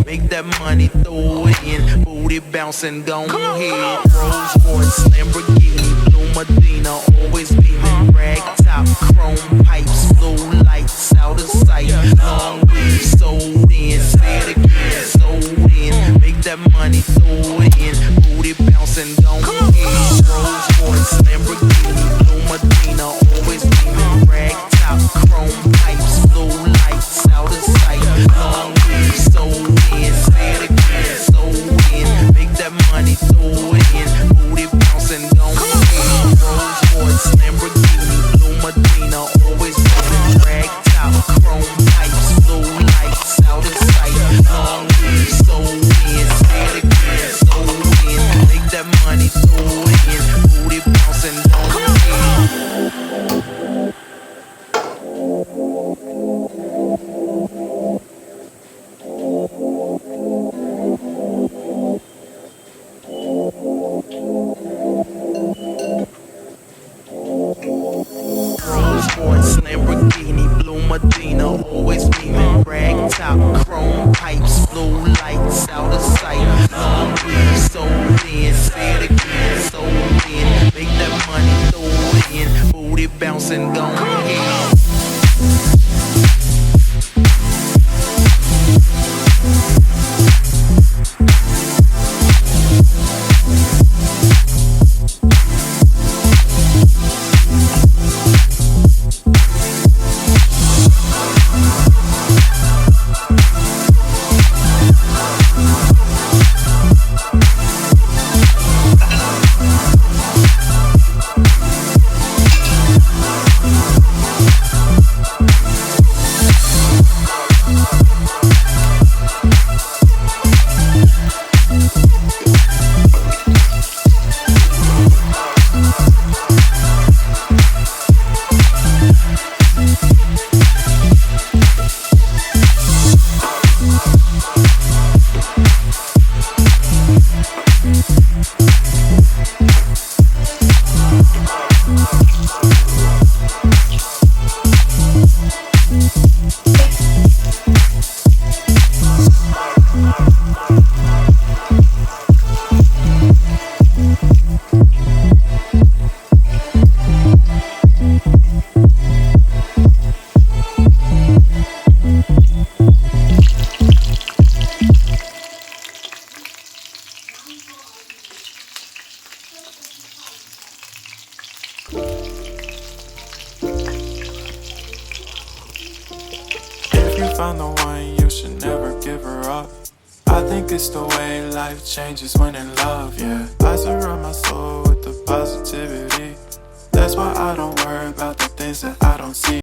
Make that money, throw it in. Booty bouncing, gon' ahead. Rolls Royce, Lamborghini, Blue Medina, always beaming. Rag top, chrome pipes, blue lights out of sight. Long weed, sold in, say it again, sold in. Make that money, throw it in. Booty bouncing, gon' ahead. Rolls Royce, Lamborghini, Blue Medina, always beaming. Rag top, chrome pipes, blue lights out of sight. Long weed, sold in, say it again, sold in. Make that money, throw it in. Booty bouncing, gon' ahead. Rolls Royce, Lamborghini, Blue Medina, always beaming. Rag top, chrome pipes, blue lights out of sight. Long weed, sold in, say it again, sold in. Make that money, throw it in. Booty bouncing, gon' ahead. Rolls Royce, Lamborghini, Blue Medina, always beaming. Rag top, chrome pipes, blue lights out of sight. Long weed, sold in, say it again, sold in. Make that money, throw it in. Booty bouncing, gon' ahead. If you found the one, you should never give her up. I think it's the way life changes when in love, yeah. I surround my soul with the positivity. That's why I don't worry about the things that I don't see.